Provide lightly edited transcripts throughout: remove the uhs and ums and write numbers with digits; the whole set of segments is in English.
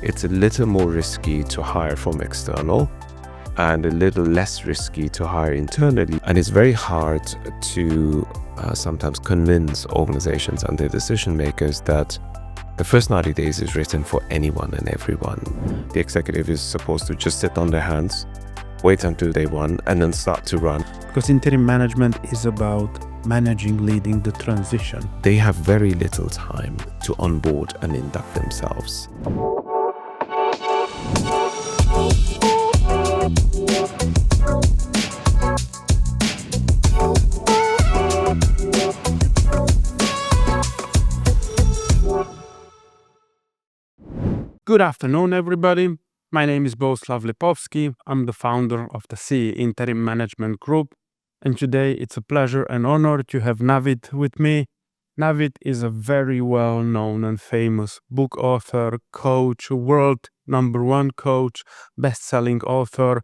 It's a little more risky to hire from external and a little less risky to hire internally. And it's very hard to sometimes convince organizations and their decision makers that the first 90 days is written for anyone and everyone. The executive is supposed to just sit on their hands, wait until day one, and then start to run. Because interim management is about managing, leading the transition. They have very little time to onboard and induct themselves. Good afternoon, everybody. My name is Bohuslav Lipovsky. I'm the founder of the CE Interim Management Group. And today it's a pleasure and honor to have Navid with me. Navid is a very well-known and famous book author, coach, world #1 coach, best-selling author,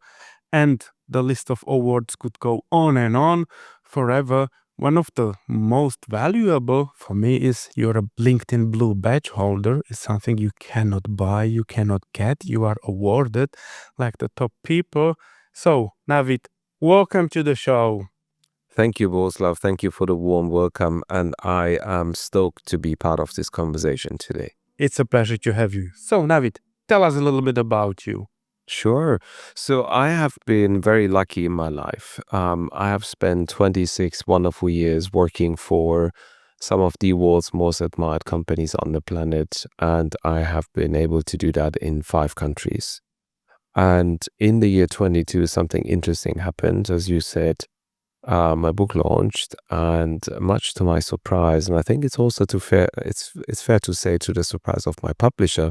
and the list of awards could go on and on forever. One of the most valuable for me is you're a LinkedIn Blue badge holder. It's something you cannot buy, you cannot get. You are awarded like the top people. So, Navid, welcome to the show. Thank you, Bohuslav. Thank you for the warm welcome. And I am stoked to be part of this conversation today. It's a pleasure to have you. So, Navid, tell us a little bit about you. Sure. So I have been very lucky in my life. I have spent 26 wonderful years working for some of the world's most admired companies on the planet. And I have been able to do that in 5 countries. And in the year 22, something interesting happened. As you said, my book launched, and much to my surprise, and I think it's also it's fair to say to the surprise of my publisher,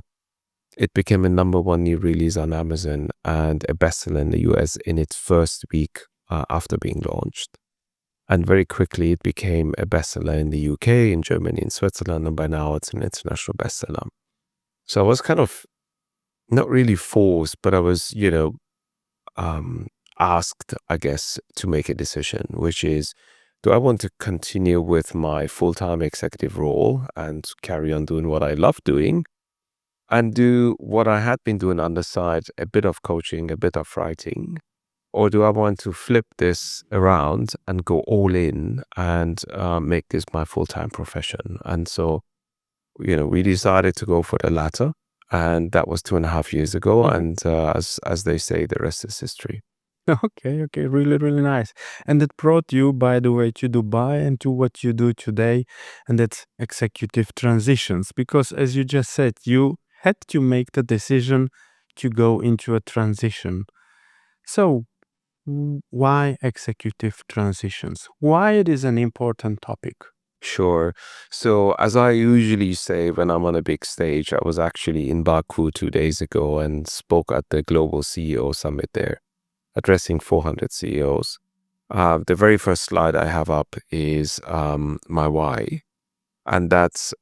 it became a #1 new release on Amazon and a bestseller in the US in its first week after being launched. And very quickly it became a bestseller in the UK, in Germany, in Switzerland, and by now it's an international bestseller. So I was kind of not really forced, but I was, asked, I guess, to make a decision, which is, do I want to continue with my full-time executive role and carry on doing what I love doing and do what I had been doing on the side, a bit of coaching, a bit of writing? Or do I want to flip this around and go all in and make this my full-time profession? And so, we decided to go for the latter. And that was 2.5 years ago. And as they say, the rest is history. Okay, really, really nice. And it brought you, by the way, to Dubai and to what you do today, and that's executive transitions. Because as you just said, you had to make the decision to go into a transition. So why executive transitions? Why it is an important topic? Sure. So as I usually say when I'm on a big stage, I was actually in Baku 2 days ago and spoke at the Global CEO Summit there, addressing 400 CEOs. The very first slide I have up is my why. And that's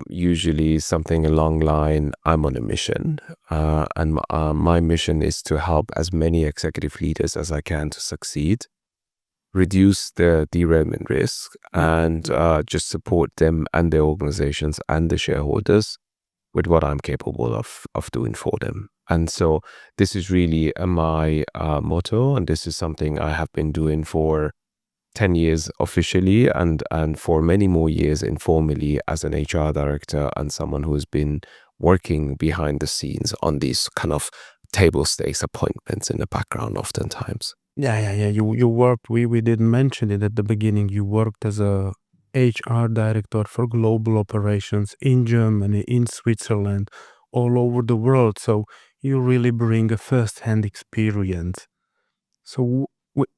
usually something along line, I'm on a mission. And my mission is to help as many executive leaders as I can to succeed, reduce the derailment risk, and just support them and their organizations and the shareholders with what I'm capable of doing for them. And so this is really my motto, and this is something I have been doing for 10 years officially and for many more years informally as an HR director and someone who has been working behind the scenes on these kind of table stakes appointments in the background oftentimes. Yeah. You worked, we didn't mention it at the beginning, you worked as a HR director for global operations in Germany, in Switzerland, all over the world. So you really bring a first-hand experience. So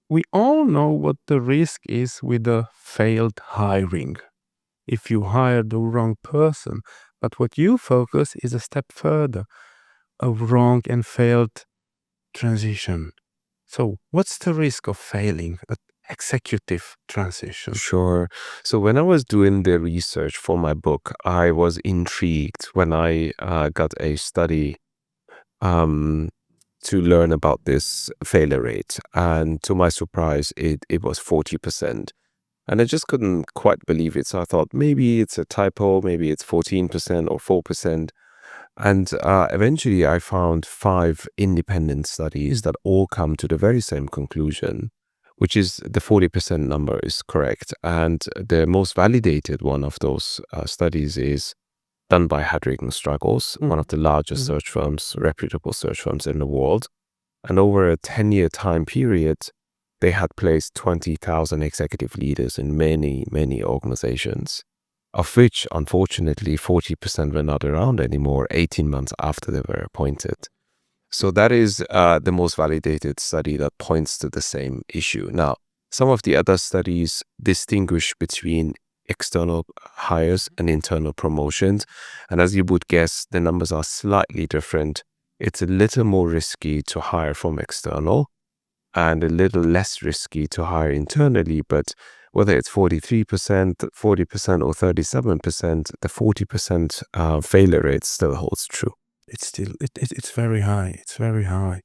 we all know what the risk is with a failed hiring. If you hire the wrong person, but what you focus is a step further, a wrong and failed transition. So what's the risk of failing an executive transition? Sure. So when I was doing the research for my book, I was intrigued when I got a study to learn about this failure rate. And to my surprise, it was 40%. And I just couldn't quite believe it. So I thought maybe it's a typo, maybe it's 14% or 4%. And eventually I found 5 independent studies that all come to the very same conclusion, which is the 40% number is correct. And the most validated one of those studies is done by Hadrigan Struggles, one of the largest search firms, reputable search firms in the world. And over a 10-year time period, they had placed 20,000 executive leaders in many, many organizations, of which, unfortunately, 40% were not around anymore 18 months after they were appointed. So that is the most validated study that points to the same issue. Now, some of the other studies distinguish between external hires and internal promotions. And as you would guess, the numbers are slightly different. It's a little more risky to hire from external and a little less risky to hire internally. But whether it's 43%, 40%, or 37%, the 40% failure rate still holds true. It's very high. It's very high.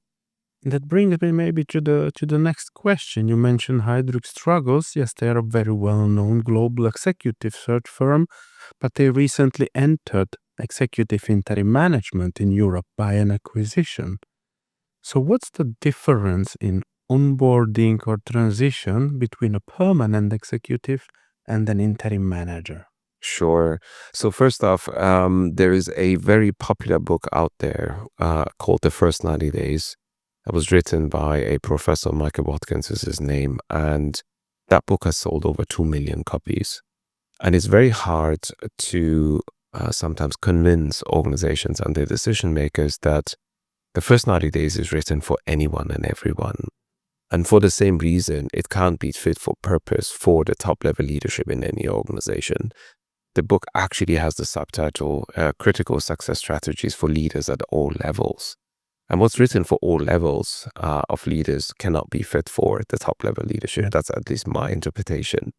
And that brings me maybe to the next question. You mentioned Hadrigan Struggles. Yes, they are a very well-known global executive search firm, but they recently entered executive interim management in Europe by an acquisition. So what's the difference in onboarding or transition between a permanent executive and an interim manager? Sure. So first off, there is a very popular book out there called The First 90 Days. That was written by a professor, Michael Watkins is his name. And that book has sold over 2 million copies. And it's very hard to sometimes convince organizations and their decision makers that the first 90 days is written for anyone and everyone. And for the same reason, it can't be fit for purpose for the top level leadership in any organization. The book actually has the subtitle, Critical Success Strategies for Leaders at All Levels. And what's written for all levels of leaders cannot be fit for the top level leadership. That's at least my interpretation.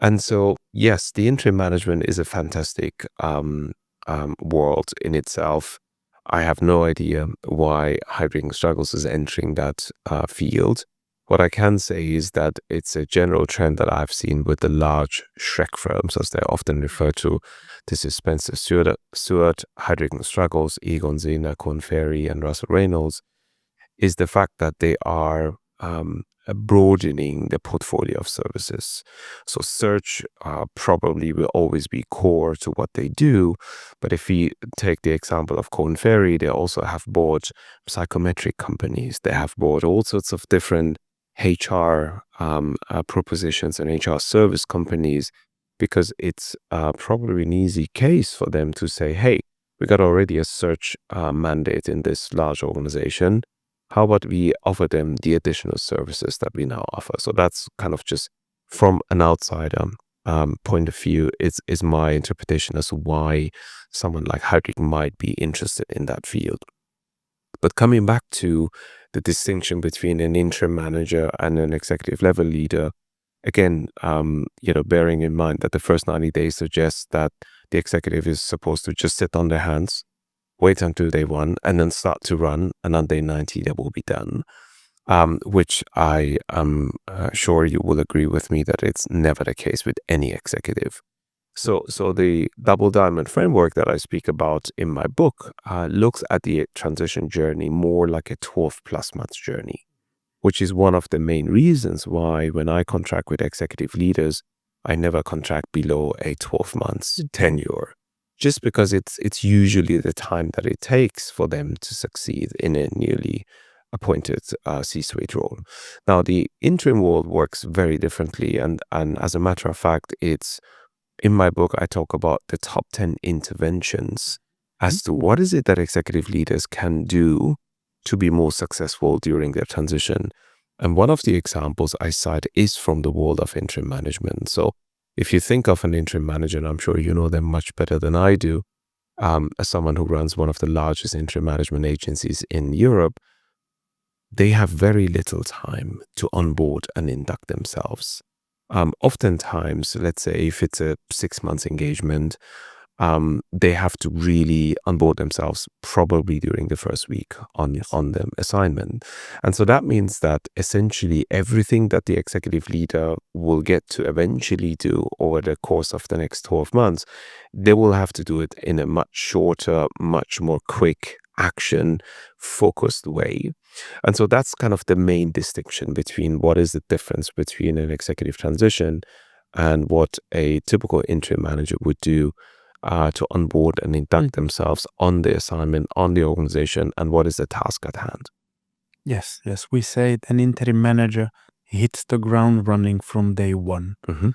And so, yes, the interim management is a fantastic world in itself. I have no idea why Hadrigan Struggles is entering that field. What I can say is that it's a general trend that I've seen with the large Shrek firms, as they're often referred to. This is Spencer Stewart, Hadrigan Struggles, Egon Zehner, Korn Ferry, and Russell Reynolds, is the fact that they are broadening the portfolio of services. So search probably will always be core to what they do. But if we take the example of Korn Ferry, they also have bought psychometric companies. They have bought all sorts of different HR propositions and HR service companies, because it's probably an easy case for them to say, hey, we got already a search mandate in this large organization. How about we offer them the additional services that we now offer? So that's kind of just from an outsider point of view, is my interpretation as to why someone like Hadrigan might be interested in that field. But coming back to the distinction between an interim manager and an executive level leader, again, bearing in mind that the first 90 days suggests that the executive is supposed to just sit on their hands, wait until day 1, and then start to run, and on day 90 they will be done, which I am sure you will agree with me that it's never the case with any executive. So the double diamond framework that I speak about in my book looks at the transition journey more like a 12 plus months journey, which is one of the main reasons why when I contract with executive leaders, I never contract below a 12 months tenure, just because it's usually the time that it takes for them to succeed in a newly appointed C-suite role. Now, the interim world works very differently, and as a matter of fact, it's in my book, I talk about the top 10 interventions as to what is it that executive leaders can do to be more successful during their transition. And one of the examples I cite is from the world of interim management. So if you think of an interim manager, and I'm sure you know them much better than I do, as someone who runs one of the largest interim management agencies in Europe, they have very little time to onboard and induct themselves. Oftentimes, let's say if it's a 6 months engagement, they have to really onboard themselves probably during the first week on the assignment. And so that means that essentially everything that the executive leader will get to eventually do over the course of the next 12 months, they will have to do it in a much shorter, much more quick action focused way. And so that's kind of the main distinction between what is the difference between an executive transition and what a typical interim manager would do to onboard and induct themselves on the assignment, on the organization, and what is the task at hand. Yes, we say an interim manager hits the ground running from day one. Mm-hmm.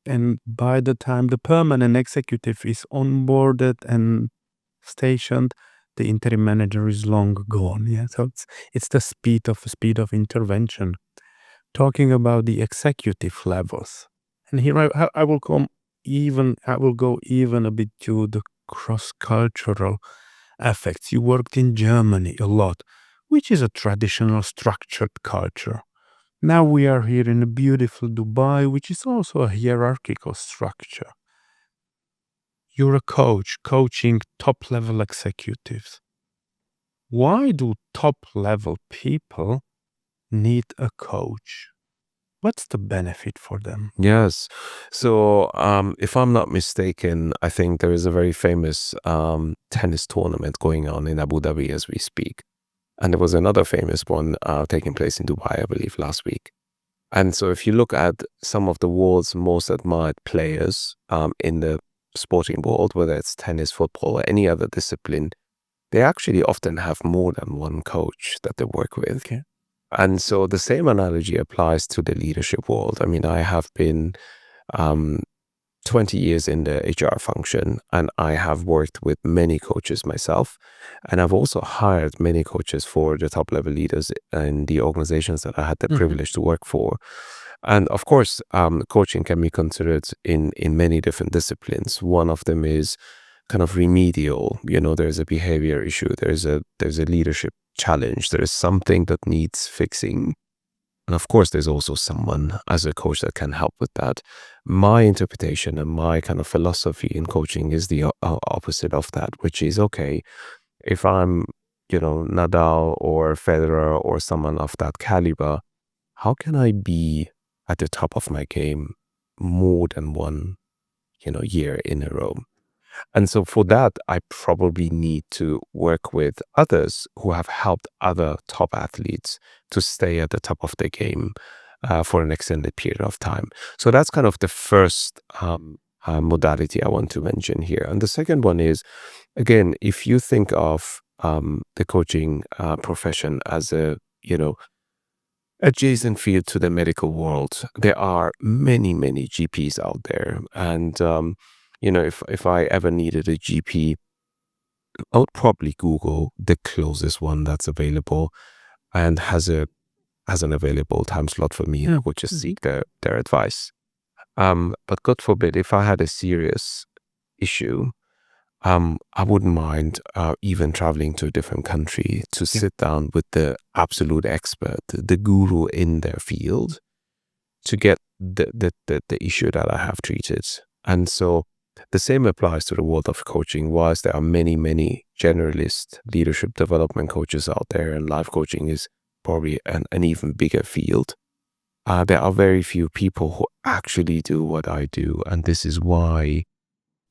And by the time the permanent executive is onboarded and stationed, the interim manager is long gone. Yeah, so it's the speed of intervention. Talking about the executive levels, and here I will go even a bit to the cross-cultural effects. You worked in Germany a lot, which is a traditional structured culture. Now we are here in a beautiful Dubai, which is also a hierarchical structure. You're a coach, coaching top-level executives. Why do top-level people need a coach? What's the benefit for them? Yes. So if I'm not mistaken, I think there is a very famous tennis tournament going on in Abu Dhabi as we speak. And there was another famous one taking place in Dubai, I believe, last week. And so if you look at some of the world's most admired players in the sporting world, whether it's tennis, football, or any other discipline, they actually often have more than one coach that they work with. Okay. And so the same analogy applies to the leadership world. I mean, I have been 20 years in the HR function, and I have worked with many coaches myself. And I've also hired many coaches for the top level leaders in the organizations that I had the privilege to work for. And of course, coaching can be considered in many different disciplines. One of them is kind of remedial. You know, there's a behavior issue, there's a leadership challenge, there is something that needs fixing. And of course, there's also someone as a coach that can help with that. My interpretation and my kind of philosophy in coaching is the opposite of that, which is, okay, if I'm, Nadal or Federer or someone of that caliber, how can I be at the top of my game more than one, year in a row? And so for that, I probably need to work with others who have helped other top athletes to stay at the top of their game for an extended period of time. So that's kind of the first modality I want to mention here. And the second one is, again, if you think of the coaching profession as a, adjacent field to the medical world, there are many, many GPs out there. And if I ever needed a GP, I would probably Google the closest one that's available and has an available time slot for me, and I would just seek their advice. But God forbid, if I had a serious issue, I wouldn't mind even traveling to a different country to sit down with the absolute expert, the guru in their field, to get the issue that I have treated. And so the same applies to the world of coaching. Whilst there are many, many generalist leadership development coaches out there, and life coaching is probably an even bigger field, there are very few people who actually do what I do. And this is why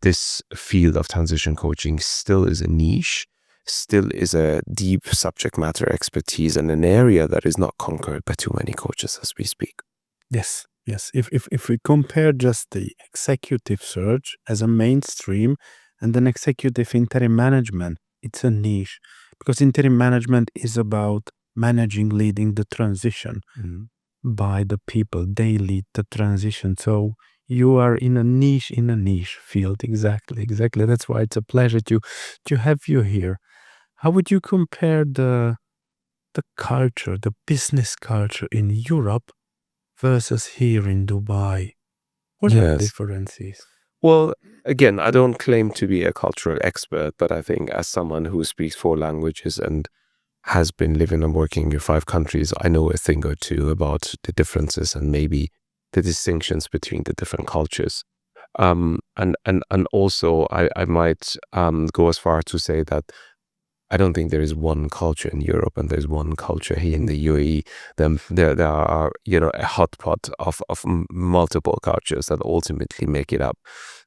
this field of transition coaching still is a niche, still is a deep subject matter expertise, and an area that is not conquered by too many coaches as we speak. Yes. If we compare just the executive search as a mainstream and then executive interim management, it's a niche, because interim management is about leading the transition by the people. They lead the transition. So you are in a niche field. Exactly. That's why it's a pleasure to have you here. How would you compare the culture, the business culture in Europe versus here in Dubai? What are the differences? Well, again, I don't claim to be a cultural expert, but I think as someone who speaks 4 languages and has been living and working in 5 countries, I know a thing or two about the differences and maybe the distinctions between the different cultures. And also I might go as far to say that I don't think there is one culture in Europe and there's one culture here in the UAE. There are, a hot pot of multiple cultures that ultimately make it up.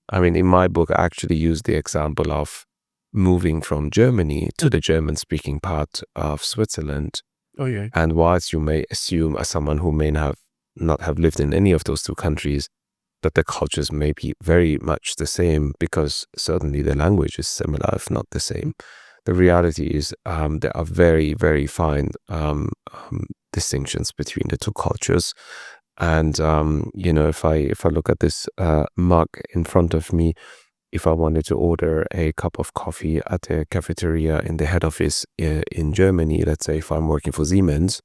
I mean, in my book, I actually use the example of moving from Germany to the German-speaking part of Switzerland. Oh yeah. And whilst you may assume, as someone who may not have lived in any of those two countries, that the cultures may be very much the same, because certainly the language is similar, if not the same. The reality is there are very, very fine distinctions between the two cultures. And, if I look at this mug in front of me, if I wanted to order a cup of coffee at a cafeteria in the head office in Germany, let's say if I'm working for Siemens,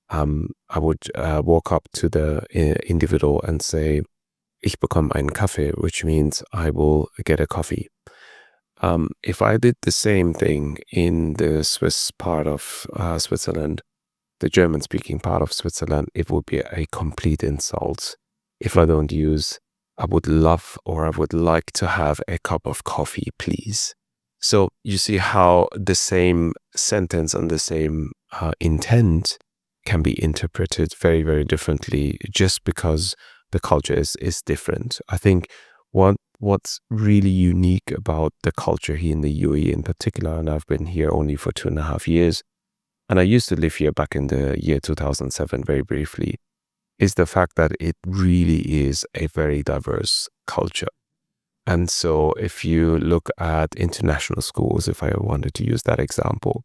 I would walk up to the individual and say, ich bekomme einen Kaffee, which means I will get a coffee. If I did the same thing in the Swiss part of Switzerland, the German-speaking part of Switzerland, it would be a complete insult if I don't use, I would love or I would like to have a cup of coffee, please. So you see how the same sentence and the same intent can be interpreted very, very differently just because the culture is different. I think what's really unique about the culture here in the UAE in particular, and I've been here only for 2.5 years, and I used to live here back in the year 2007 very briefly, is the fact that it really is a very diverse culture. And so if you look at international schools, if I wanted to use that example,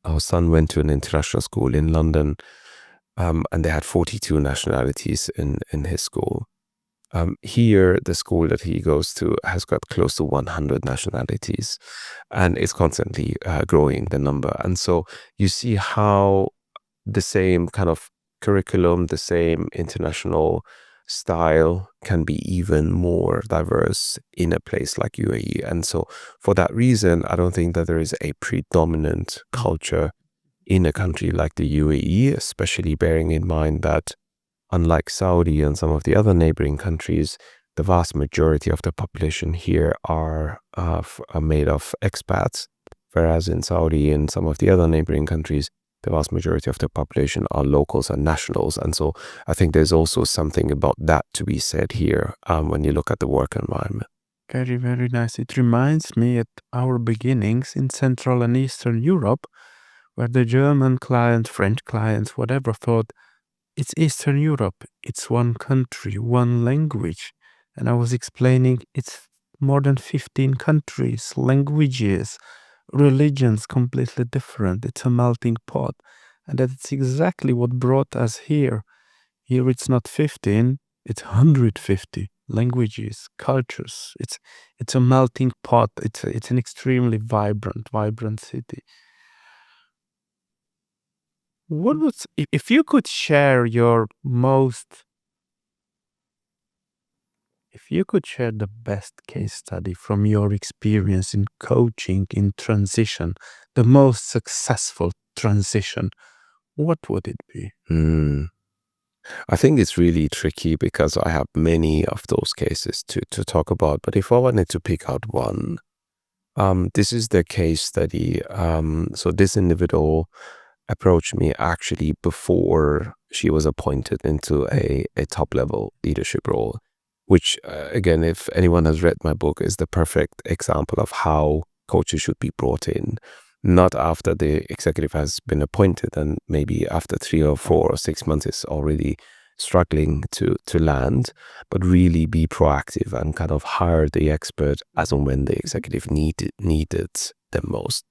our son went to an international school in London, and they had 42 nationalities in his school. Here, the school that he goes to has got close to 100 nationalities, and it's constantly growing the number. And so you see how the same kind of curriculum, the same international style can be even more diverse in a place like UAE. And so for that reason, I don't think that there is a predominant culture in a country like the UAE, especially bearing in mind that unlike Saudi and some of the other neighboring countries, the vast majority of the population here are made of expats, whereas in Saudi and some of the other neighboring countries, the vast majority of the population are locals and nationals. And so I think there's also something about that to be said here when you look at the work environment. Very, very nice. It reminds me at our beginnings in Central and Eastern Europe, where the German client, French clients, whatever, thought it's Eastern Europe, it's one country, one language. And I was explaining it's more than 15 countries, languages, religions completely different. It's a melting pot. And that's exactly what brought us here. Here it's not 15, it's 150 languages, cultures. It's a melting pot. It's an extremely vibrant city. What was, if you could share the best case study from your experience in coaching, in transition, the most successful transition, what would it be? I think it's really tricky because I have many of those cases to talk about. But if I wanted to pick out one, this is the case study. So this individual approached me actually before she was appointed into a top-level leadership role, which, again, if anyone has read my book, is the perfect example of how coaches should be brought in. Not after the executive has been appointed and maybe after 3 or 4 or 6 months is already struggling to land, but really be proactive and kind of hire the expert as and when the executive needed them most.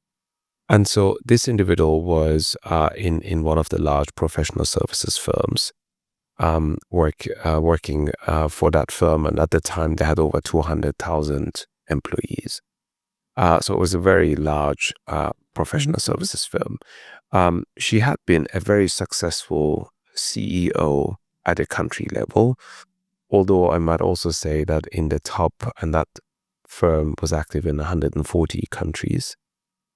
And so this individual was in one of the large professional services firms, working for that firm. And at the time, they had over 200,000 employees. So it was a very large professional services firm. She had been a very successful CEO at a country level, although I might also say that in the top, and that firm was active in 140 countries.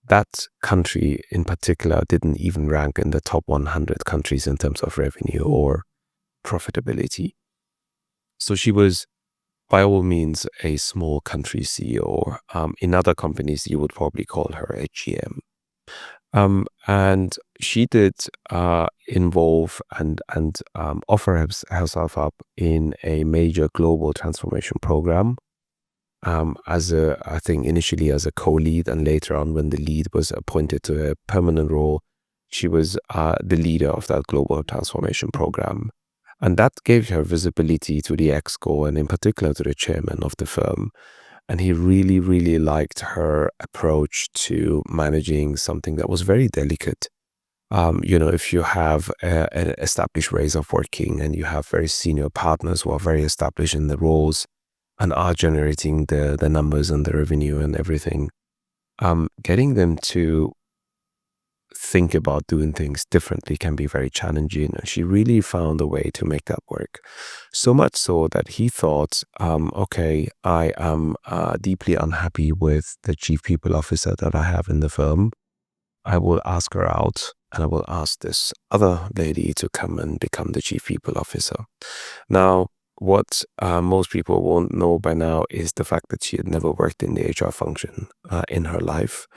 That country in particular didn't even rank in the top 100 countries in terms of revenue or profitability. So she was by all means a small country CEO. In other companies, you would probably call her a GM. And she did involve and offer herself up in a major global transformation program. I think initially as a co-lead, and later on when the lead was appointed to a permanent role, she was the leader of that global transformation program. And that gave her visibility to the exco and in particular to the chairman of the firm. And he really, really liked her approach to managing something that was very delicate. If you have an established ways of working and you have very senior partners who are very established in the roles and are generating the numbers and the revenue and everything, getting them to think about doing things differently can be very challenging. And she really found a way to make that work. So much so that he thought, okay, I am deeply unhappy with the chief people officer that I have in the firm. I will ask her out and I will ask this other lady to come and become the chief people officer. Now, what most people won't know by now is the fact that she had never worked in the HR function in her life.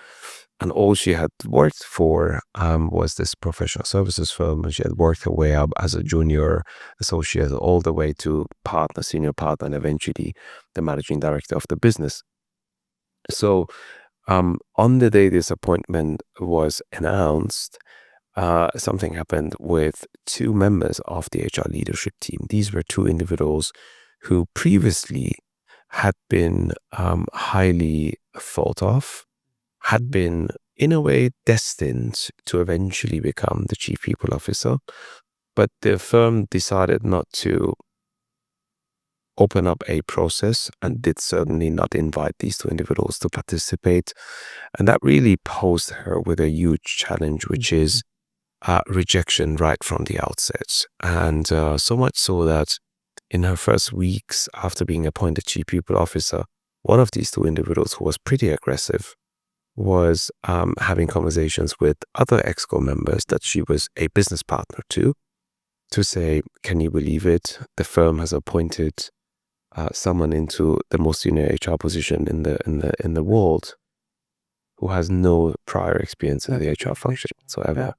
And all she had worked for was this professional services firm. And she had worked her way up as a junior associate all the way to partner, senior partner, and eventually the managing director of the business. So on the day this appointment was announced, something happened with two members of the HR leadership team. These were two individuals who previously had been highly thought of, had been in a way destined to eventually become the chief people officer, but the firm decided not to open up a process and did certainly not invite these two individuals to participate. And that really posed her with a huge challenge, which is rejection right from the outset. And so much so that in her first weeks after being appointed chief people officer, one of these two individuals who was pretty aggressive was having conversations with other EXCO members that she was a business partner to say, can you believe it? The firm has appointed someone into the most senior HR position in the world who has no prior experience in the HR function whatsoever.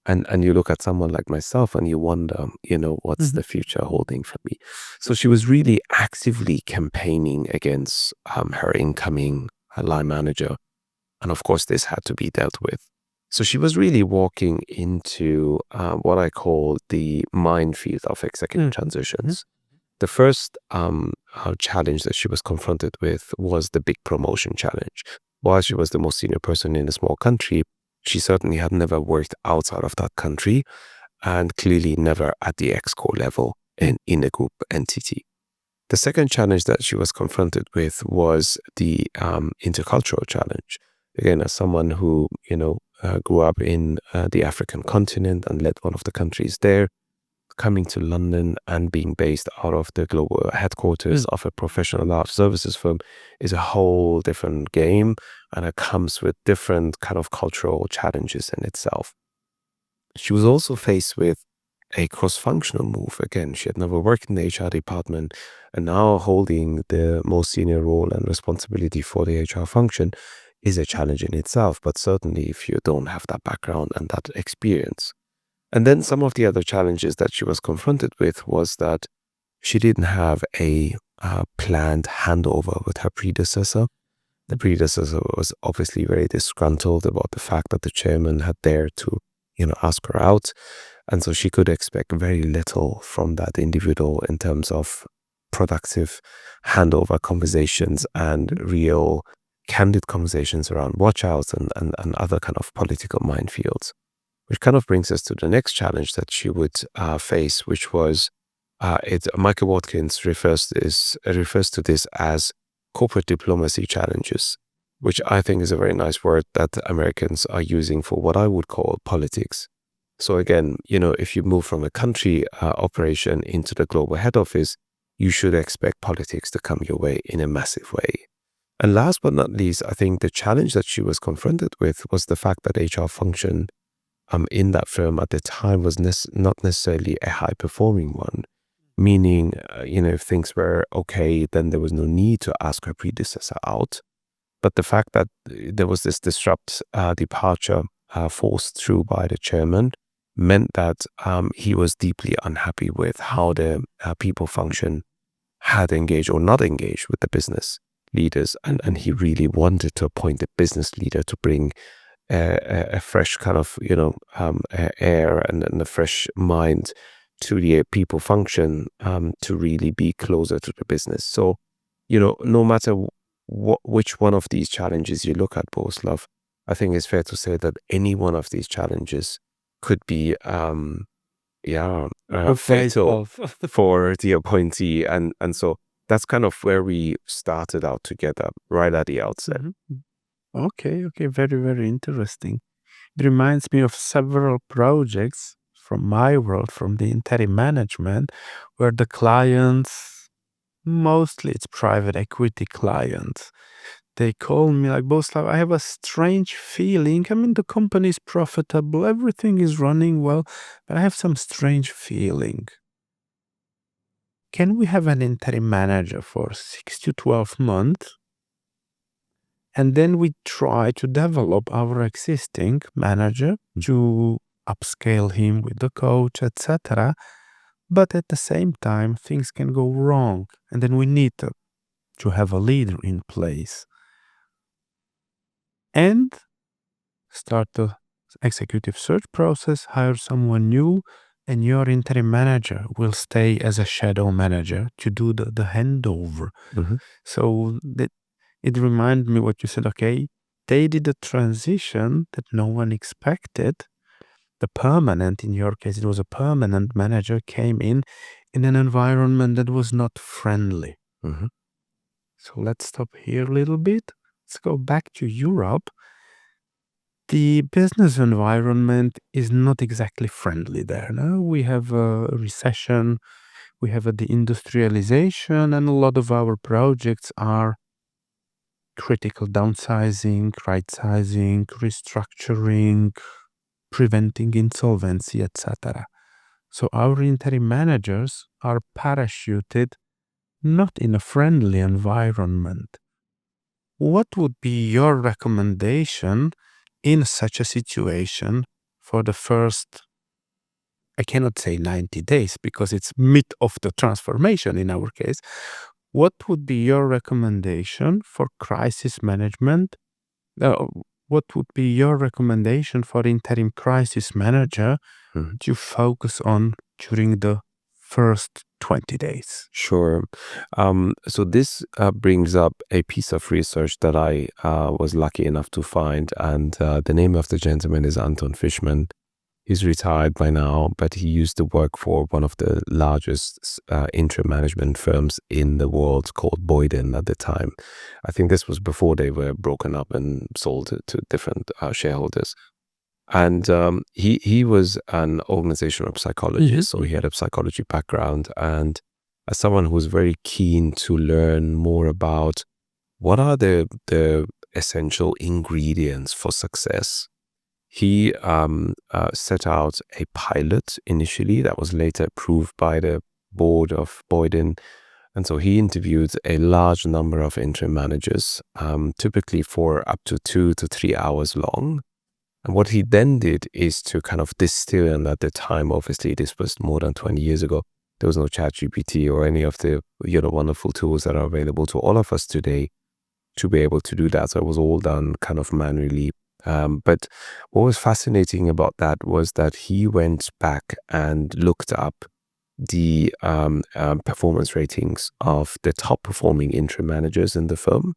And you look at someone like myself and you wonder, what's the future holding for me? So she was really actively campaigning against her incoming line manager. And of course, this had to be dealt with. So she was really walking into what I call the minefield of executive transitions. The first challenge that she was confronted with was the big promotion challenge. While she was the most senior person in a small country, she certainly had never worked outside of that country and clearly never at the EXCO level in a group entity. The second challenge that she was confronted with was the intercultural challenge. Again, as someone who, grew up in the African continent and led one of the countries there, coming to London and being based out of the global headquarters of a professional large services firm is a whole different game, and it comes with different kind of cultural challenges in itself. She was also faced with a cross-functional move. Again, she had never worked in the HR department, and now holding the most senior role and responsibility for the HR function is a challenge in itself, but certainly if you don't have that background and that experience. And then some of the other challenges that she was confronted with was that she didn't have a planned handover with her predecessor. The predecessor was obviously very disgruntled about the fact that the chairman had dared to, ask her out. And so she could expect very little from that individual in terms of productive handover conversations and real candid conversations around watch-outs and other kind of political minefields. Which kind of brings us to the next challenge that she would face, which was Michael Watkins refers to this as corporate diplomacy challenges, which I think is a very nice word that Americans are using for what I would call politics. So again, if you move from a country operation into the global head office, you should expect politics to come your way in a massive way. And last but not least, I think the challenge that she was confronted with was the fact that HR function in that firm at the time was not necessarily a high-performing one, meaning, if things were okay, then there was no need to ask her predecessor out. But the fact that there was this departure forced through by the chairman meant that he was deeply unhappy with how the people function had engaged or not engaged with the business leaders. And he really wanted to appoint a business leader to bring a fresh kind of, air and a fresh mind to the people function to really be closer to the business. So, no matter which one of these challenges you look at, Bohuslav, I think it's fair to say that any one of these challenges could be fatal for the appointee. And so that's kind of where we started out together right at the outset. Okay, very, very interesting. It reminds me of several projects from my world, from the interim management, where the clients, mostly it's private equity clients, they call me like, Bohuslav, I have a strange feeling. I mean, the company is profitable, everything is running well, but I have some strange feeling. Can we have an interim manager for 6 to 12 months? And then we try to develop our existing manager to upscale him with the coach, etc. But at the same time, things can go wrong. And then we need to have a leader in place. And start the executive search process, hire someone new, and your interim manager will stay as a shadow manager to do the handover. So that it reminded me what you said, okay, they did a transition that no one expected. The permanent, in your case, it was a permanent manager, came in an environment that was not friendly. So let's stop here a little bit. Let's go back to Europe. The business environment is not exactly friendly there. No? We have a recession, we have a deindustrialization, and a lot of our projects are critical downsizing, right-sizing, restructuring, preventing insolvency, etc. So our interim managers are parachuted not in a friendly environment. What would be your recommendation in such a situation for the first, I cannot say 90 days because it's mid of the transformation in our case. What would be your recommendation for crisis management? What would be your recommendation for interim crisis manager to focus on during the first 20 days? Sure. So this brings up a piece of research that I was lucky enough to find. And the name of the gentleman is Anton Fishman. He's retired by now, but he used to work for one of the largest interim management firms in the world called Boydin at the time. I think this was before they were broken up and sold to different shareholders. And he was an organizational psychologist, so he had a psychology background. And as someone who was very keen to learn more about what are the essential ingredients for success, he set out a pilot initially that was later approved by the board of Boydin. And so he interviewed a large number of interim managers, typically for up to 2 to 3 hours long. And what he then did is to kind of distill, and at the time, obviously, this was more than 20 years ago, there was no ChatGPT or any of the wonderful tools that are available to all of us today to be able to do that. So it was all done kind of manually. But what was fascinating about that was that he went back and looked up the performance ratings of the top performing interim managers in the firm.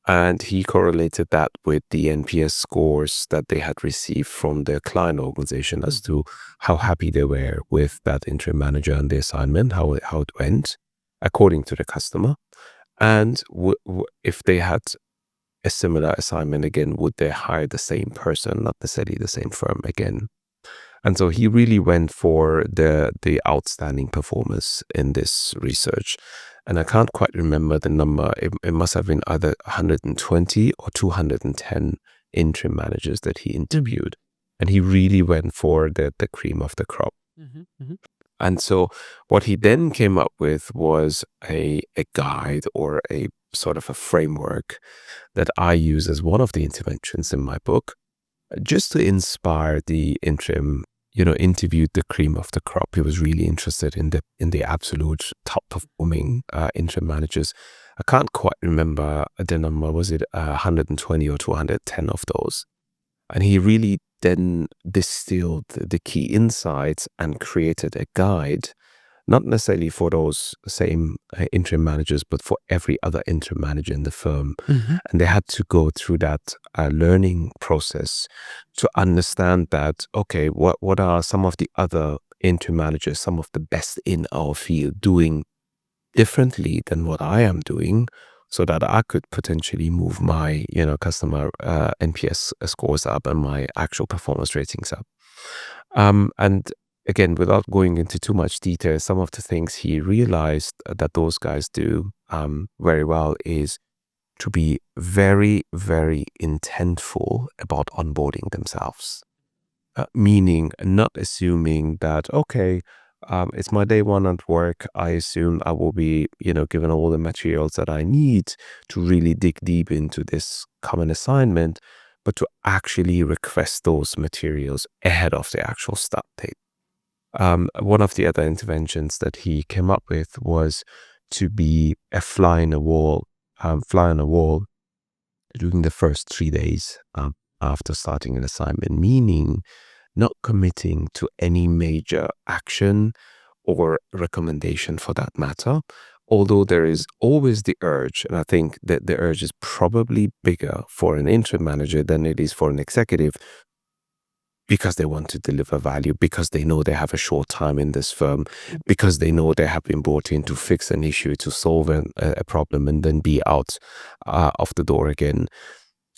And he correlated that with the NPS scores that they had received from their client organization as to how happy they were with that interim manager and the assignment, how it went according to the customer. And if they had a similar assignment again, would they hire the same person, not necessarily the same firm again? And so he really went for the outstanding performers in this research. And I can't quite remember the number. It must have been either 120 or 210 interim managers that he interviewed. And he really went for the cream of the crop. And so what he then came up with was a guide or a sort of a framework that I use as one of the interventions in my book, just to inspire the interim, interviewed the cream of the crop. He was really interested in the absolute top performing interim managers. I can't quite remember the number. Was it 120 or 210 of those? And he really then distilled the key insights and created a guide, not necessarily for those same interim managers, but for every other interim manager in the firm. And they had to go through that learning process to understand that, okay, what are some of the other interim managers, some of the best in our field, doing differently than what I am doing, so that I could potentially move my, customer NPS scores up and my actual performance ratings up. And again, without going into too much detail, some of the things he realized that those guys do very well is to be very, very intentful about onboarding themselves. Meaning not assuming that, okay, it's my day one at work. I assume I will be, given all the materials that I need to really dig deep into this common assignment, but to actually request those materials ahead of the actual start date. One of the other interventions that he came up with was to be a fly on a wall during the first 3 days after starting an assignment, meaning not committing to any major action or recommendation for that matter. Although there is always the urge, and I think that the urge is probably bigger for an interim manager than it is for an executive, because they want to deliver value, because they know they have a short time in this firm, because they know they have been brought in to fix an issue, to solve a problem, and then be out of the door again.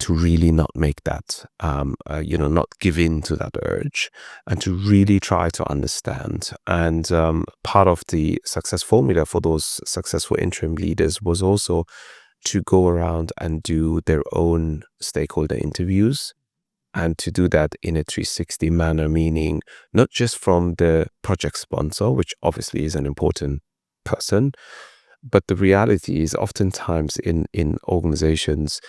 To really not make that, not give in to that urge, and to really try to understand. And part of the success formula for those successful interim leaders was also to go around and do their own stakeholder interviews, and to do that in a 360 manner, meaning not just from the project sponsor, which obviously is an important person, but the reality is oftentimes in organizations,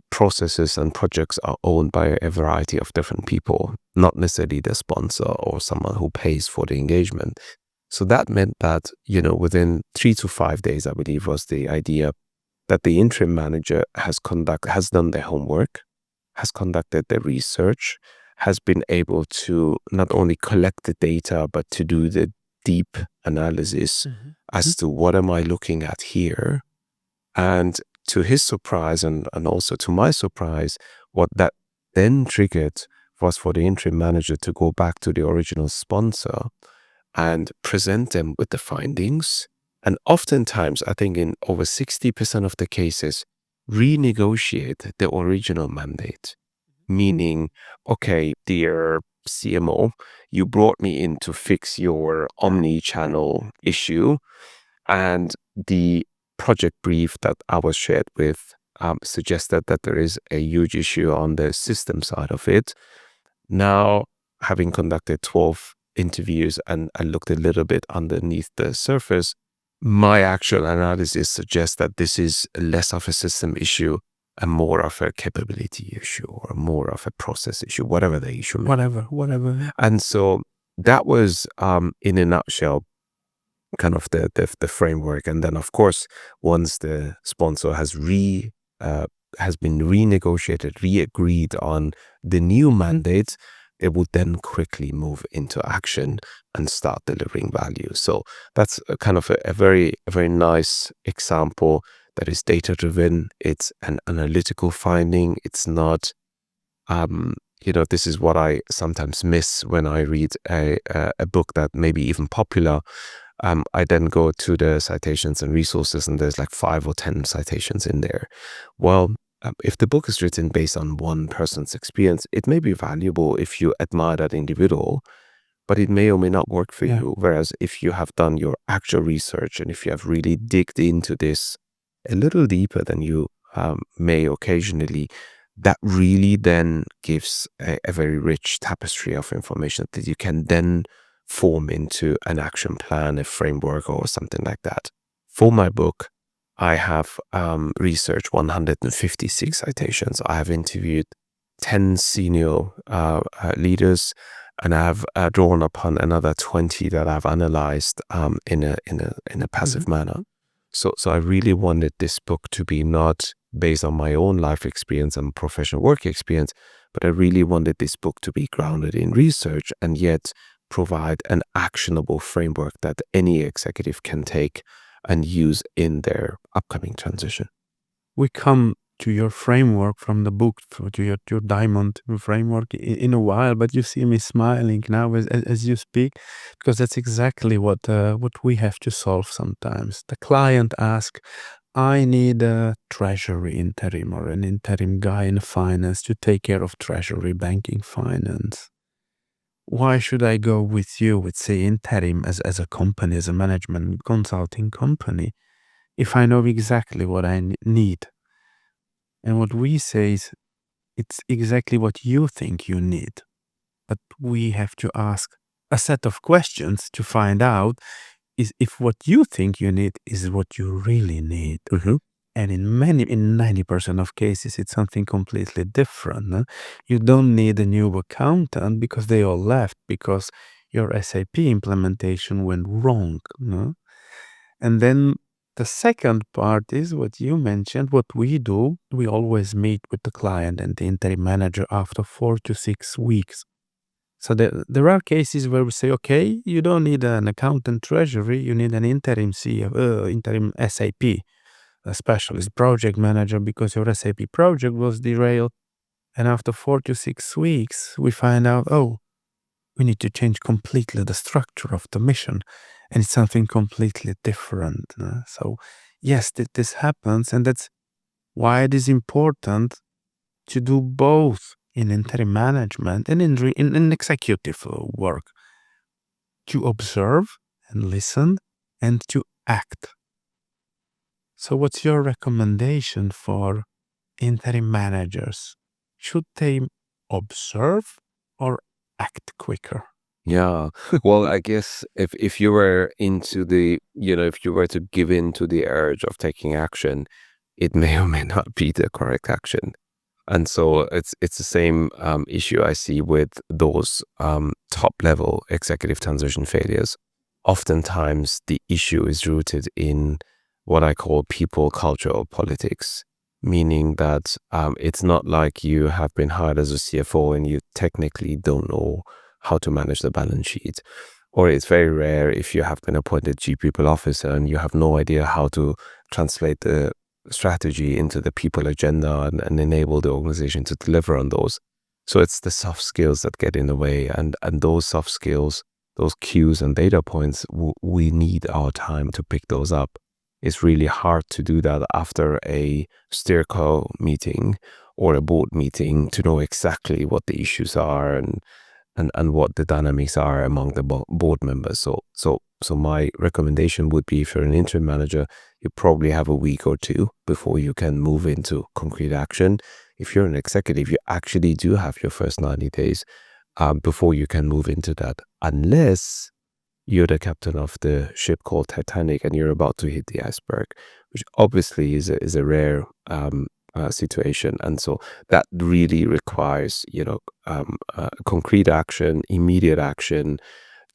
processes and projects are owned by a variety of different people, not necessarily the sponsor or someone who pays for the engagement. So that meant that, within 3 to 5 days, I believe was the idea, that the interim manager has done their homework, has conducted their research, has been able to not only collect the data, but to do the deep analysis as to what am I looking at here. And to his surprise, and also to my surprise, what that then triggered was for the interim manager to go back to the original sponsor and present them with the findings. And oftentimes, I think in over 60% of the cases, renegotiate the original mandate. Meaning, okay, dear CMO, you brought me in to fix your omni-channel issue, and the project brief that I was shared with suggested that there is a huge issue on the system side of it. Now, having conducted 12 interviews and looked a little bit underneath the surface, my actual analysis suggests that this is less of a system issue and more of a capability issue, or more of a process issue, whatever the issue may be. Whatever. And so that was, in a nutshell, kind of the framework. And then, of course, once the sponsor has been renegotiated, re-agreed on the new mandate, it would then quickly move into action and start delivering value. So that's a kind of a very nice example that is data-driven. It's an analytical finding. It's not, this is what I sometimes miss when I read a book that may be even popular. I then go to the citations and resources, and there's like 5 or 10 citations in there. Well, if the book is written based on one person's experience, it may be valuable if you admire that individual, but it may or may not work for you. Whereas if you have done your actual research, and if you have really digged into this a little deeper than you may occasionally, that really then gives a very rich tapestry of information that you can then form into an action plan, a framework, or something like that. For my book, I have researched 156 citations. I have interviewed 10 senior leaders, and I have drawn upon another 20 that I've analyzed in a passive manner. So I really wanted this book to be not based on my own life experience and professional work experience, but I really wanted this book to be grounded in research and yet provide an actionable framework that any executive can take and use in their upcoming transition. We come to your framework from the book, to your diamond framework in a while, but you see me smiling now as you speak, because that's exactly what we have to solve sometimes. The client asks, I need a treasury interim or an interim guy in finance to take care of treasury, banking, finance. Why should I go with you, with say interim as a company, as a management consulting company, if I know exactly what I need? And what we say is, it's exactly what you think you need. But we have to ask a set of questions to find out is if what you think you need is what you really need. And in 90% of cases, it's something completely different. No? You don't need a new accountant because they all left because your SAP implementation went wrong. No? And then the second part is what you mentioned, what we do. We always meet with the client and the interim manager after 4 to 6 weeks. So there are cases where we say, okay, you don't need an accountant treasury, you need an interim CEO, interim SAP, a specialist project manager, because your SAP project was derailed. And after 4 to 6 weeks, we find out, oh, we need to change completely the structure of the mission. And it's something completely different. So yes, this happens. And that's why it is important to do both in interim management and in executive work, to observe and listen and to act. So what's your recommendation for interim managers? Should they observe or act quicker? Yeah. Well, I guess if you were into if you were to give in to the urge of taking action, it may or may not be the correct action. And so it's the same issue I see with those top level executive transition failures. Oftentimes, the issue is rooted in what I call people, culture, or politics, meaning that it's not like you have been hired as a CFO and you technically don't know how to manage the balance sheet. Or it's very rare if you have been appointed Chief People Officer and you have no idea how to translate the strategy into the people agenda and enable the organization to deliver on those. So it's the soft skills that get in the way, and those soft skills, those cues and data points, we need our time to pick those up. It's really hard to do that after a steerco meeting or a board meeting to know exactly what the issues are and what the dynamics are among the board members. So my recommendation would be, if you're an interim manager, you probably have a week or two before you can move into concrete action. If you're an executive, you actually do have your first 90 days before you can move into that, unless you're the captain of the ship called Titanic and you're about to hit the iceberg, which obviously is a rare situation. And so that really requires, concrete action, immediate action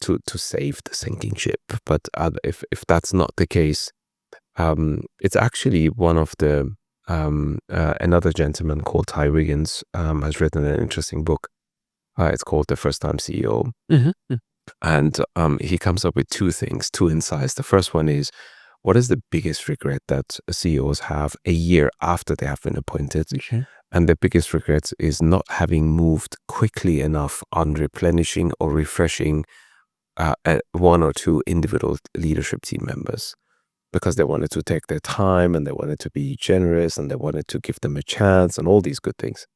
to save the sinking ship. But if that's not the case, it's actually one of the another gentleman called Ty Wiggins has written an interesting book. It's called The First Time CEO. And he comes up with two insights. The first one is, what is the biggest regret that CEOs have a year after they have been appointed? Okay. And the biggest regret is not having moved quickly enough on replenishing or refreshing one or two individual leadership team members, because they wanted to take their time and they wanted to be generous and they wanted to give them a chance and all these good things.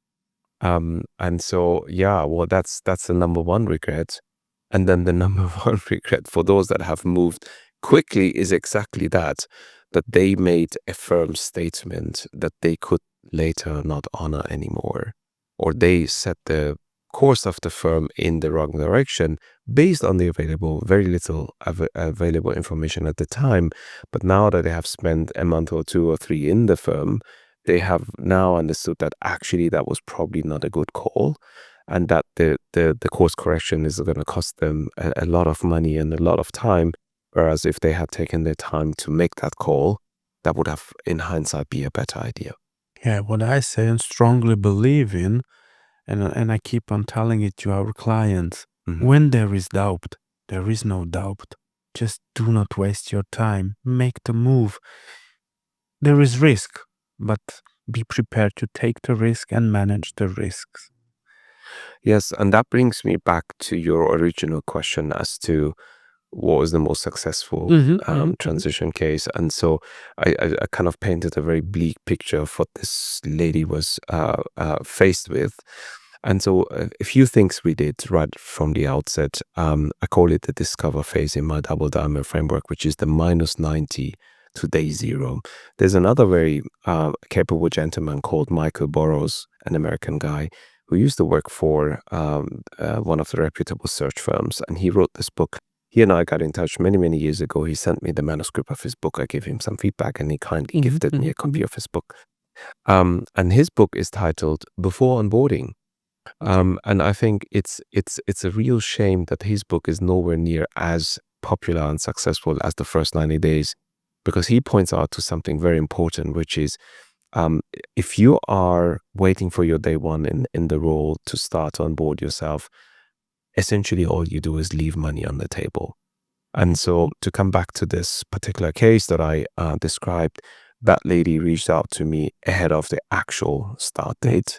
And so, yeah, well, that's the number one regret. And then the number one regret for those that have moved quickly is exactly that they made a firm statement that they could later not honor anymore, or they set the course of the firm in the wrong direction based on the very little available information at the time. But now that they have spent a month or 2 or 3 in the firm, they have now understood that actually that was probably not a good call, and that the course correction is going to cost them a lot of money and a lot of time. Whereas if they had taken their time to make that call, that would have, in hindsight, be a better idea. Yeah, what I say and strongly believe in, and I keep on telling it to our clients, when there is doubt, there is no doubt. Just do not waste your time. Make the move. There is risk, but be prepared to take the risk and manage the risks. Yes, and that brings me back to your original question as to what was the most successful transition case. And so I kind of painted a very bleak picture of what this lady was faced with. And so a few things we did right from the outset. I call it the discover phase in my double diamond framework, which is the -90 to day 0. There's another very capable gentleman called Michael Burrows, an American guy, who used to work for one of the reputable search firms. And he wrote this book. He and I got in touch many, many years ago. He sent me the manuscript of his book. I gave him some feedback, and he kindly gifted me a copy of his book. And his book is titled Before Onboarding. And I think it's a real shame that his book is nowhere near as popular and successful as the first 90 days, because he points out to something very important, which is if you are waiting for your day one in the role to start to onboard yourself, essentially all you do is leave money on the table. And so to come back to this particular case that I described, that lady reached out to me ahead of the actual start date,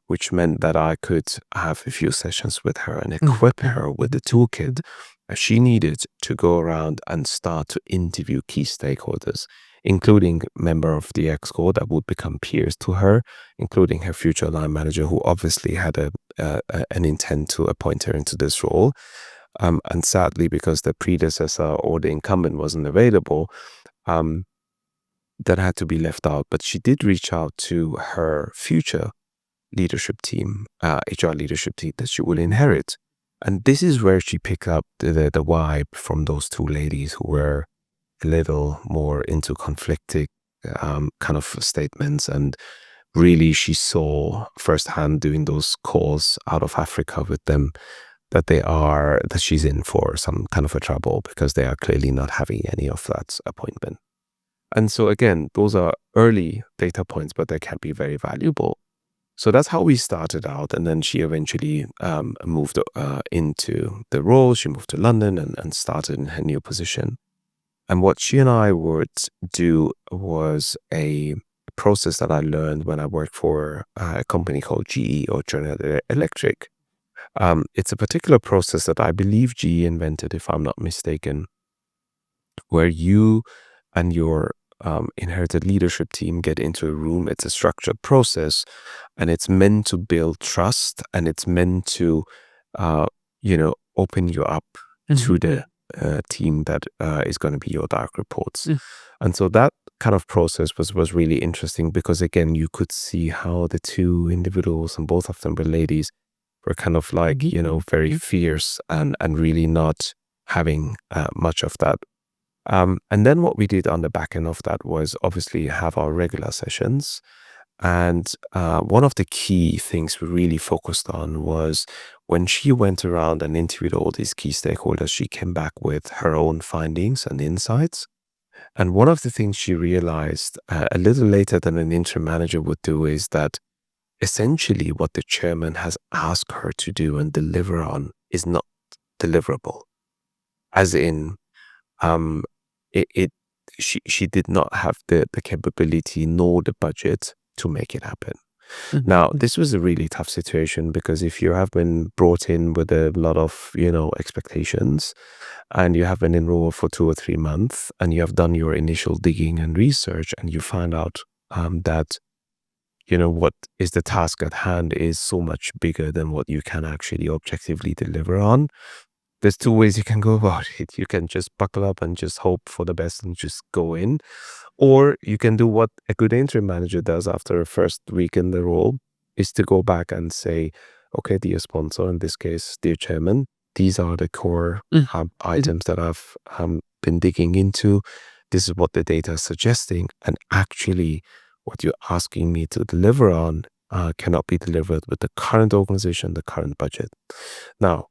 which meant that I could have a few sessions with her and equip her with the toolkit she needed to go around and start to interview key stakeholders, including member of the ExCo that would become peers to her, including her future line manager, who obviously had an intent to appoint her into this role. And sadly, because the predecessor or the incumbent wasn't available, that had to be left out. But she did reach out to her future leadership team, HR leadership team that she will inherit. And this is where she picked up the vibe from those two ladies who were a little more into conflicting kind of statements. And really, she saw firsthand doing those calls out of Africa with them that she's in for some kind of a trouble, because they are clearly not having any of that appointment. And so again, those are early data points, but they can be very valuable. So that's how we started out. And then she eventually moved into the role. She moved to London and started in her new position. And what she and I would do was a process that I learned when I worked for a company called GE, or General Electric. It's a particular process that I believe GE invented, if I'm not mistaken, where you and your inherited leadership team get into a room. It's a structured process, and it's meant to build trust, and it's meant to, open you up to the team that is going to be your direct reports. And so that kind of process was really interesting, because again, you could see how the two individuals, and both of them were ladies, were kind of like, very fierce and really not having much of that. And then what we did on the back end of that was obviously have our regular sessions. And one of the key things we really focused on was when she went around and interviewed all these key stakeholders, she came back with her own findings and insights. And one of the things she realized a little later than an interim manager would do is that essentially what the chairman has asked her to do and deliver on is not deliverable. As in, she did not have the capability nor the budget to make it happen. Now, this was a really tough situation, because if you have been brought in with a lot of, expectations, and you have been enrolled for 2 or 3 months, and you have done your initial digging and research, and you find out that, what is the task at hand is so much bigger than what you can actually objectively deliver on. There's 2 ways you can go about it. You can just buckle up and just hope for the best and just go in. Or you can do what a good interim manager does after a first week in the role, is to go back and say, okay, dear sponsor, in this case, dear chairman, these are the core items that I've been digging into. This is what the data is suggesting. And actually, what you're asking me to deliver on cannot be delivered with the current organization, the current budget. Now,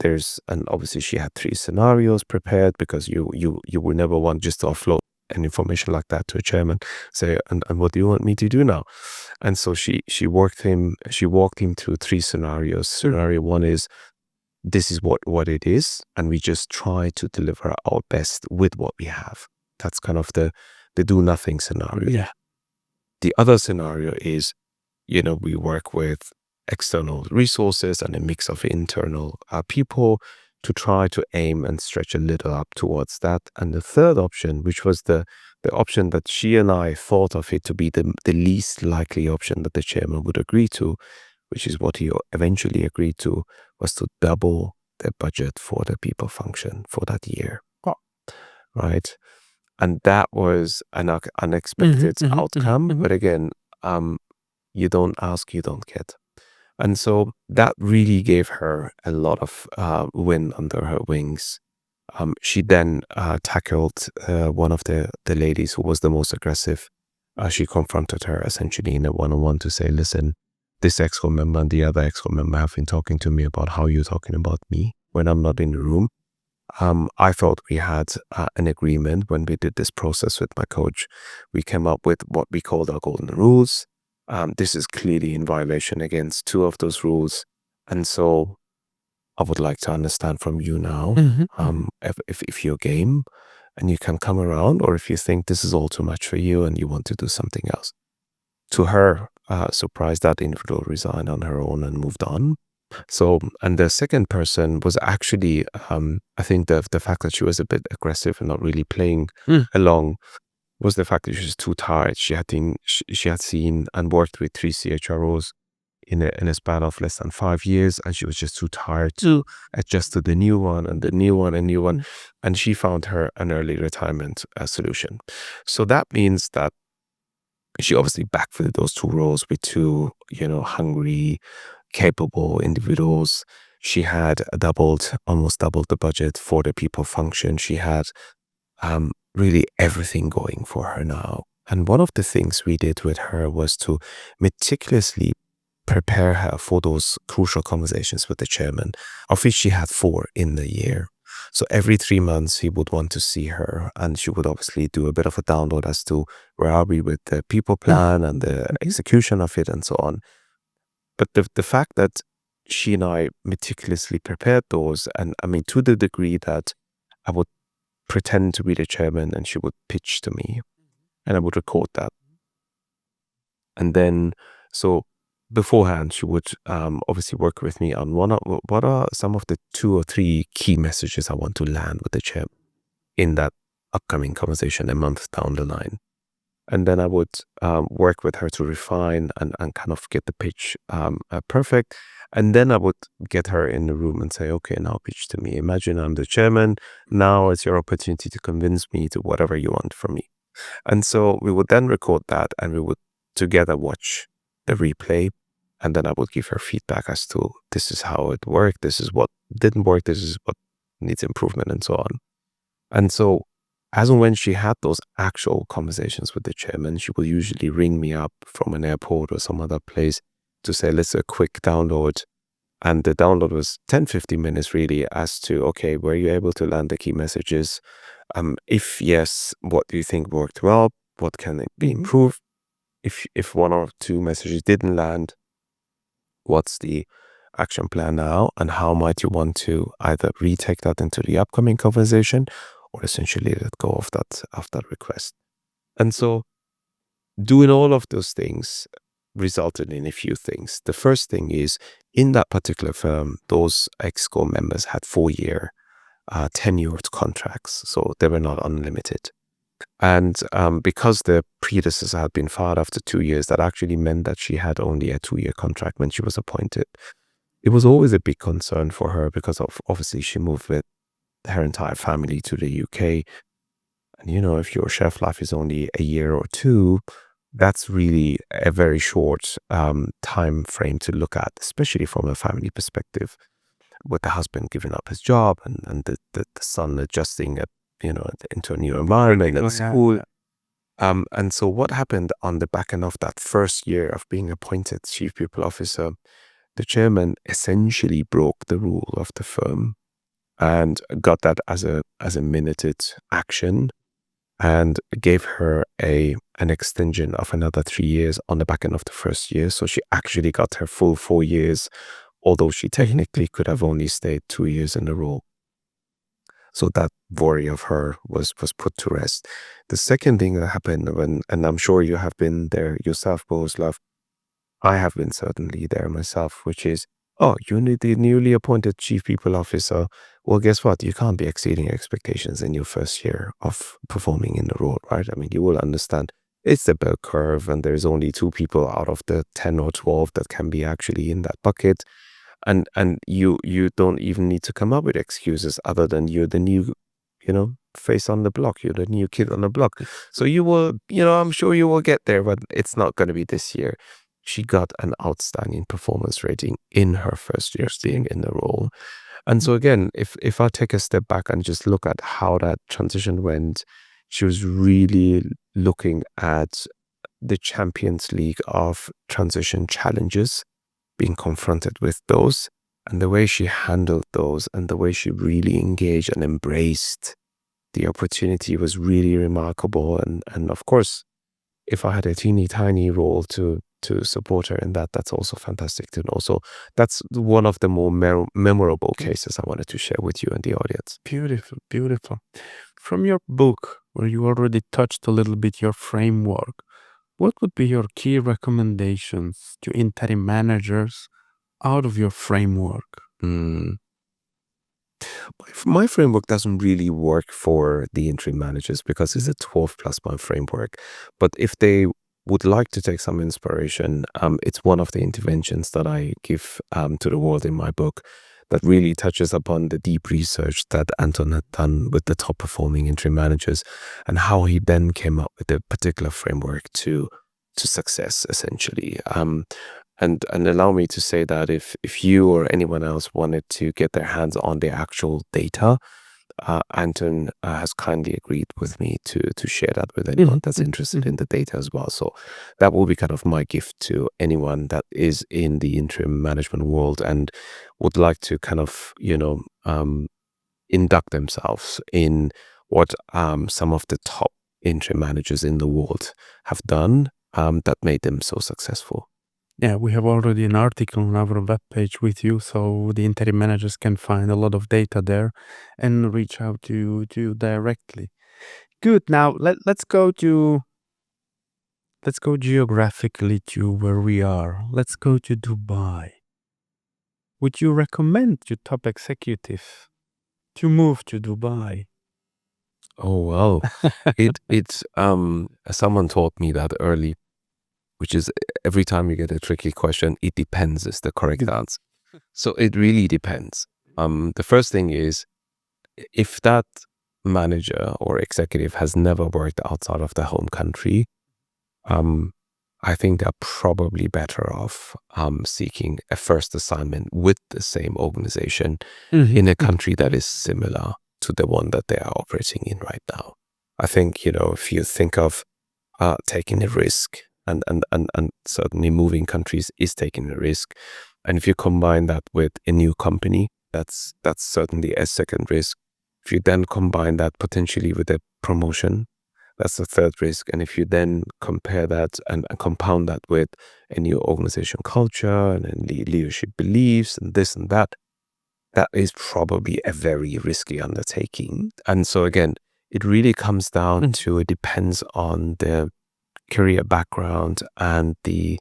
and obviously she had 3 scenarios prepared, because you would never want just to offload an information like that to a chairman. Say, and what do you want me to do now? And so she walked him through 3 scenarios. Scenario 1 is, this is what it is, and we just try to deliver our best with what we have. That's kind of the do nothing scenario. Yeah. The other scenario is, we work with external resources and a mix of internal people to try to aim and stretch a little up towards that. And the third option, which was the option that she and I thought of it to be the least likely option that the chairman would agree to, which is what he eventually agreed to, was to double the budget for the people function for that year. Oh. Right? And that was an unexpected outcome. But again, you don't ask, you don't get. And so that really gave her a lot of wind under her wings. She then tackled one of the ladies who was the most aggressive. She confronted her essentially in a one-on-one to say, listen, this EXCO member and the other EXCO member have been talking to me about how you're talking about me when I'm not in the room. I thought we had an agreement when we did this process with my coach. We came up with what we called our golden rules. This is clearly in violation against 2 of those rules. And so I would like to understand from you now, if you're game and you can come around, or if you think this is all too much for you and you want to do something else. To her surprise, that individual resigned on her own and moved on. So, and the second person was actually, I think the fact that she was a bit aggressive and not really playing along was the fact that she was too tired. She had seen and worked with 3 CHROs in a span of less than 5 years, and she was just too tired to adjust to the new one and the new one and new one. And she found her an early retirement solution. So that means that she obviously backfilled those 2 roles with 2, hungry, capable individuals. She had almost doubled the budget for the people function. She had really everything going for her now. And one of the things we did with her was to meticulously prepare her for those crucial conversations with the chairman, of which she had 4 in the year. So every 3 months he would want to see her, and she would obviously do a bit of a download as to where are we with the people plan and the execution of it and so on. But the fact that she and I meticulously prepared those, and I mean, to the degree that I would pretend to be the chairman and she would pitch to me and I would record that. And then, so beforehand, she would obviously work with me on what are some of the 2 or 3 key messages I want to land with the chairman in that upcoming conversation a month down the line. And then I would work with her to refine and kind of get the pitch perfect. And then I would get her in the room and say, okay, now pitch to me. Imagine I'm the chairman. Now it's your opportunity to convince me to whatever you want from me. And so we would then record that and we would together watch the replay. And then I would give her feedback as to this is how it worked. This is what didn't work. This is what needs improvement and so on. And so as and when she had those actual conversations with the chairman, she would usually ring me up from an airport or some other place to say, let's do a quick download. And the download was 10-15 minutes really as to, okay, were you able to land the key messages? If yes, what do you think worked well? What can it be improved? If 1 or 2 messages didn't land, what's the action plan now? And how might you want to either retake that into the upcoming conversation or essentially let go of that request? And so doing all of those things resulted in a few things. The first thing is, in that particular firm, those EXCO members had 4-year tenured contracts, so they were not unlimited. And because the predecessor had been fired after 2 years, that actually meant that she had only a 2-year contract when she was appointed. It was always a big concern for her because obviously she moved with her entire family to the UK. And if your chef life is only a year or 2, that's really a very short time frame to look at, especially from a family perspective, with the husband giving up his job and the son adjusting into a new environment at school. And so what happened on the back end of that first year of being appointed chief people officer, the chairman essentially broke the rule of the firm and got that as a minuted action, and gave her an extension of another 3 years on the back end of the first year. So she actually got her full 4 years, although she technically could have only stayed 2 years in the role. So that worry of her was put to rest. The second thing that happened and I'm sure you have been there yourself, Bohuslav, I have been certainly there myself, which is, you need the newly appointed chief people officer. Well, guess what? You can't be exceeding expectations in your first year of performing in the role, right? I mean, you will understand it's the bell curve, and there's only 2 people out of the 10 or 12 that can be actually in that bucket. And you don't even need to come up with excuses other than you're the new, face on the block. You're the new kid on the block. So you will, I'm sure you will get there, but it's not going to be this year. She got an outstanding performance rating in her first year being in the role. And so again, if I take a step back and just look at how that transition went, she was really looking at the Champions League of transition challenges, being confronted with those, and the way she handled those and the way she really engaged and embraced the opportunity was really remarkable. And of course, if I had a teeny tiny role to support her in that, that's also fantastic to know. So that's one of the more memorable cases I wanted to share with you and the audience. Beautiful, beautiful. From your book, where you already touched a little bit your framework, what would be your key recommendations to interim managers out of your framework? My framework doesn't really work for the interim managers because it's a 12+ month framework. But if they would like to take some inspiration, it's one of the interventions that I give to the world in my book that really touches upon the deep research that Anton had done with the top performing interim managers and how he then came up with a particular framework to success, essentially. And allow me to say that if you or anyone else wanted to get their hands on the actual data, Anton has kindly agreed with me to share that with anyone that's interested in the data as well. So that will be kind of my gift to anyone that is in the interim management world and would like to kind of, induct themselves in what some of the top interim managers in the world have done that made them so successful. Yeah, we have already an article on our webpage with you, so the interim managers can find a lot of data there and reach out to you directly. Good. Now let's go geographically to where we are. Let's go to Dubai. Would you recommend your top executive to move to Dubai? Oh, well, it's someone taught me that early, which is every time you get a tricky question, it depends is the correct answer. So it really depends. The first thing is, if that manager or executive has never worked outside of the home country, I think they're probably better off seeking a first assignment with the same organization in a country that is similar to the one that they are operating in right now. I think, if you think of taking a risk, and certainly moving countries is taking a risk. And if you combine that with a new company, that's certainly a second risk. If you then combine that potentially with a promotion, that's the third risk. And if you then compare that and compound that with a new organization culture and leadership beliefs and this and that, that is probably a very risky undertaking. And so again, it really comes down to, it depends on the career background and the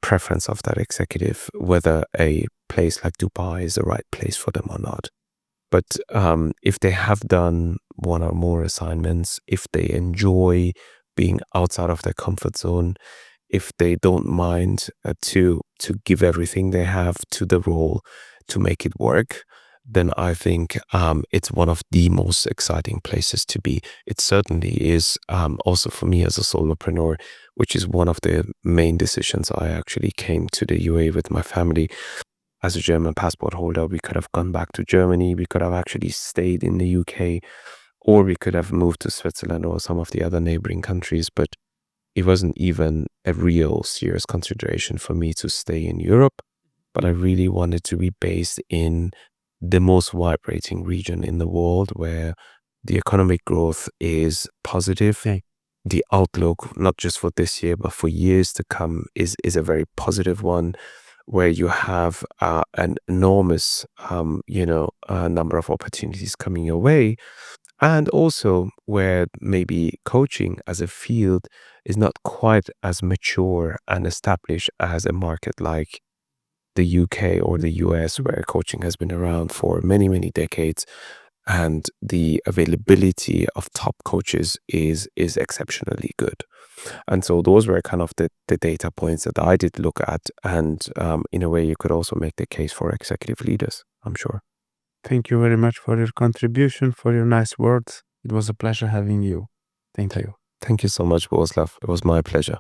preference of that executive, whether a place like Dubai is the right place for them or not. But if they have done one or more assignments, if they enjoy being outside of their comfort zone, if they don't mind to give everything they have to the role to make it work, then I think it's one of the most exciting places to be. It certainly is also for me as a solopreneur, which is one of the main decisions. I actually came to the UAE with my family. As a German passport holder, we could have gone back to Germany. We could have actually stayed in the UK, or we could have moved to Switzerland or some of the other neighboring countries. But it wasn't even a real serious consideration for me to stay in Europe. But I really wanted to be based in the most vibrating region in the world where the economic growth is positive. Okay. The outlook, not just for this year, but for years to come, is a very positive one, where you have an enormous, number of opportunities coming your way, and also where maybe coaching as a field is not quite as mature and established as a market like the UK or the US, where coaching has been around for many, many decades, and the availability of top coaches is exceptionally good. And so those were kind of the data points that I did look at. And in a way, you could also make the case for executive leaders, I'm sure. Thank you very much for your contribution, for your nice words. It was a pleasure having you. Thank you. Thank you so much, Bohuslav. It was my pleasure.